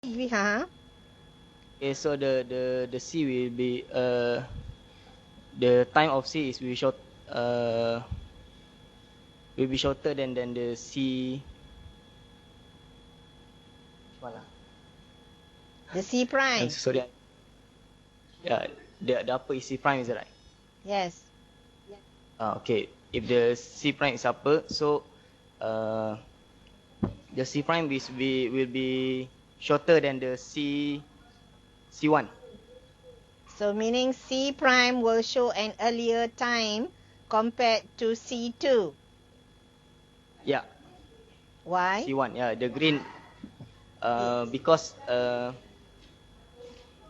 Viha. Okay, so the C will be the time of C is will be shorter than the C. Which one lah? The C I'm prime. so sorry. Yeah, the upper is C prime, is it right? Yes. Okay. If the C prime is upper, so uh, the C prime will be shorter than the C1. So meaning C prime will show an earlier time compared to C2. Yeah, Why? C1. Yeah, the green.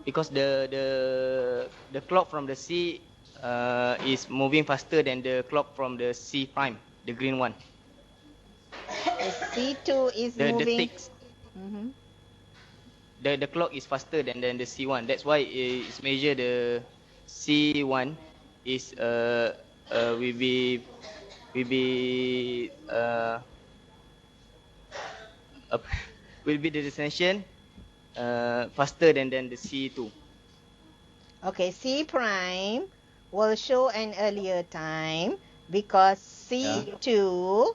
Because the clock from the C is moving faster than the clock from the C prime, the green one. The C2 is The moving. ticks, Mm-hmm. the clock is faster than the C1. That's why it's measure the C1 is will be uh, will be the destination faster than the C2. Okay, C prime will show an earlier time because C2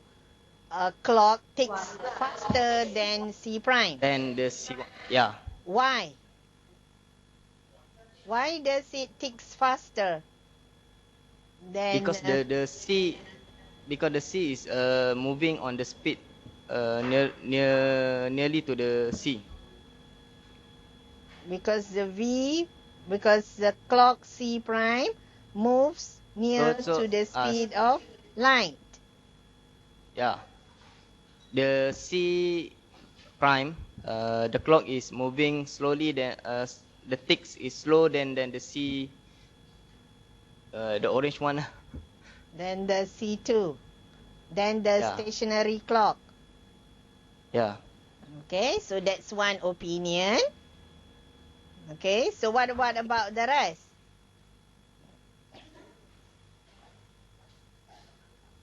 clock ticks faster than C prime. Then the C1. Yeah. Why? Why does it ticks faster than Because the C is moving on the speed nearly to the C. because the clock C prime moves near So to the speed of light. yeah, the C prime the clock is moving slowly. Then the ticks is slow than the C, the orange one. Then the C2. Then the Yeah. stationary clock. Yeah. Okay, so that's one opinion. Okay, so what about the rest?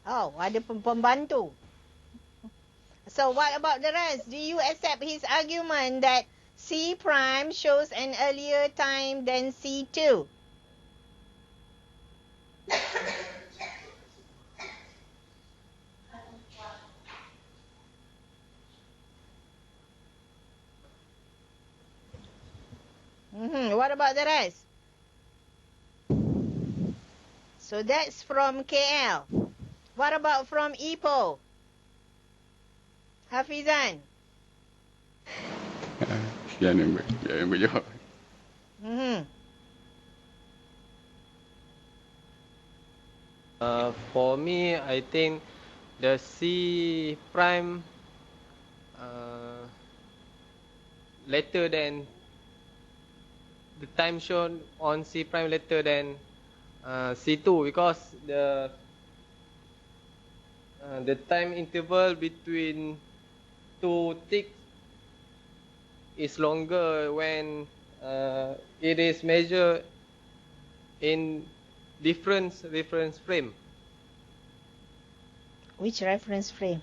Oh, ada pembantu. So what about the rest? Do you accept his argument that C prime shows an earlier time than C2? What about the rest? So that's from KL. What about from Ipoh? Hafizan? Jangan berjawab. For me, I think the C prime later than the time shown on C prime later than C2 because the time interval between two ticks is longer when it is measured in reference frame. Which reference frame?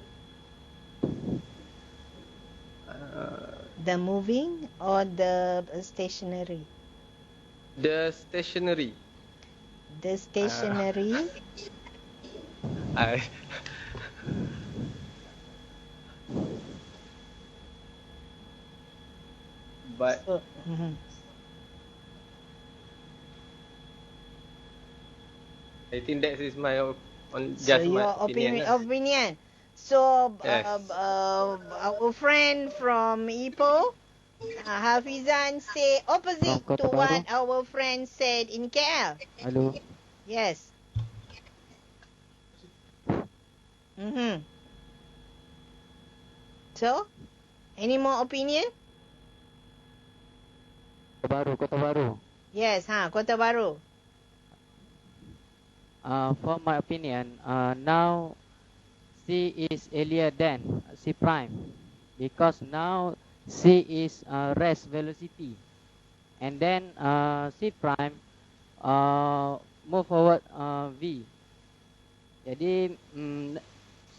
The moving or the stationary? The stationary. The stationary. But So, I think that is my so your opinion. So Yes. our friend from Ipoh, Hafizan say opposite to what our friend said in KL. Hello. Yes. So, any more opinion? Kota Baru. Yes, Kota Baru. For my opinion, now C is earlier than C prime because now C is rest velocity, and then C prime move forward V. Jadi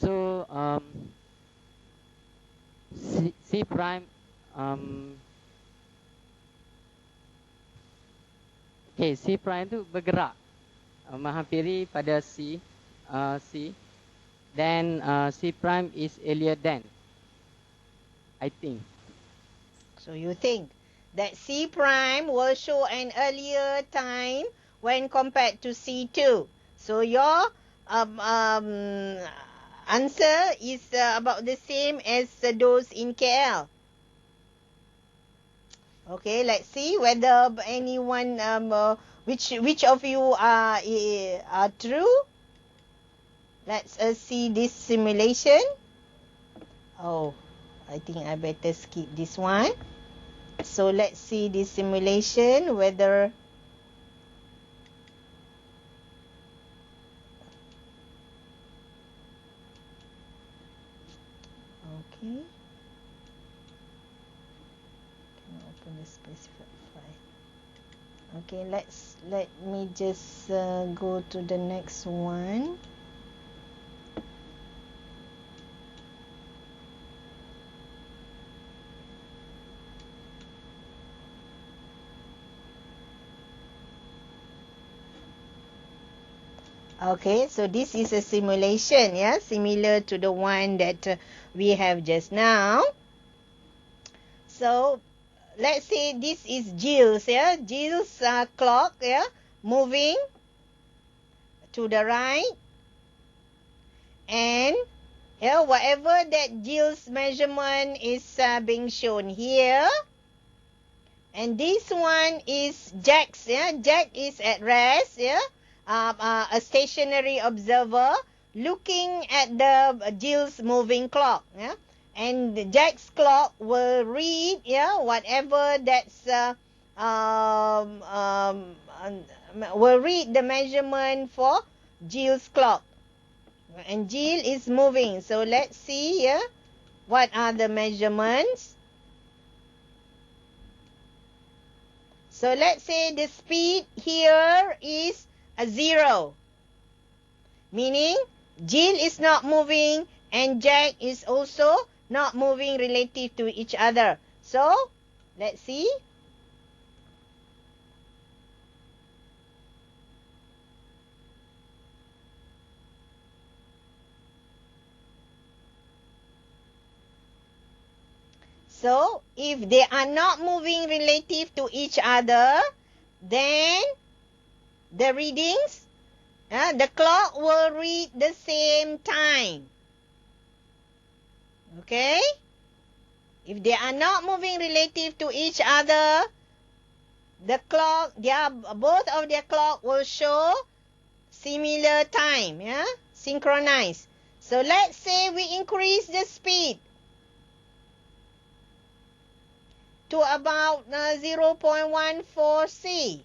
so C prime Okay, C prime tu bergerak menghampiri pada C. Then C prime is earlier than, I think. So you think that C prime will show an earlier time when compared to C2. So your answer is about the same as those in KL. Okay, let's see whether anyone which of you are true. Let's see this simulation. Oh, I think I better skip this one. So let's see this simulation whether okay. Can open the specified file. Okay, let me just go to the next one. Okay, so this is a simulation, yeah, similar to the one that we have just now. So let's say this is Jill's, yeah, Jill's clock, yeah, moving to the right, and yeah, whatever that Jill's measurement is being shown here, and this one is Jack's, yeah, Jack is at rest, yeah. A stationary observer looking at the Jill's moving clock, yeah, and the Jack's clock will read, yeah, whatever that's will read the measurement for Jill's clock, and Jill is moving. So let's see, yeah, what are the measurements. So let's say the speed here is a 0, meaning Jill is not moving and Jack is also not moving relative to each other. So let's see. So if they are not moving relative to each other, then the readings, the clock will read the same time. Okay? If they are not moving relative to each other, the clock, both of their clock will show similar time, yeah? Synchronized. So let's say we increase the speed to about 0.14 C.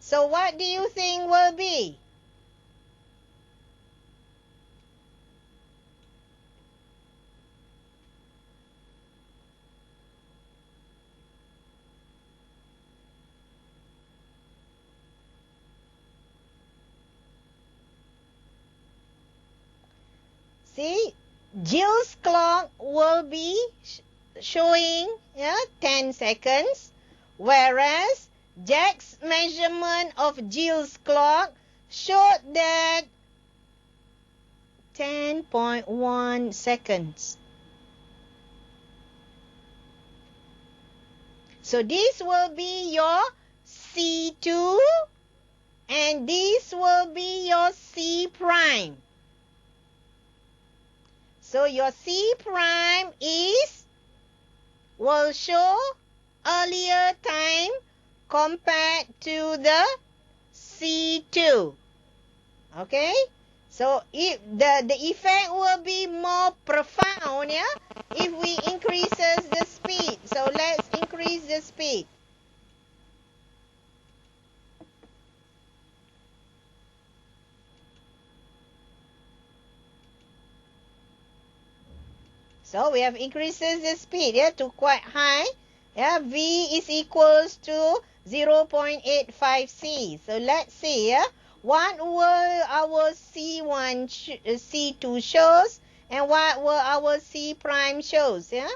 So what do you think will be? See, Jill's clock will be showing 10 seconds, whereas Jack's measurement of Jill's clock showed that 10.1 seconds. So this will be your C2 and this will be your C prime. So your C prime will show earlier time compared to the C2. Okay? So if the effect will be more profound, yeah, if we increases the speed. So let's increase the speed. So we have increases the speed, yeah, to quite high. Yeah, V is equals to 0.85 C. So let's see, yeah, what will our C1, C2 shows and what will our C prime shows, yeah?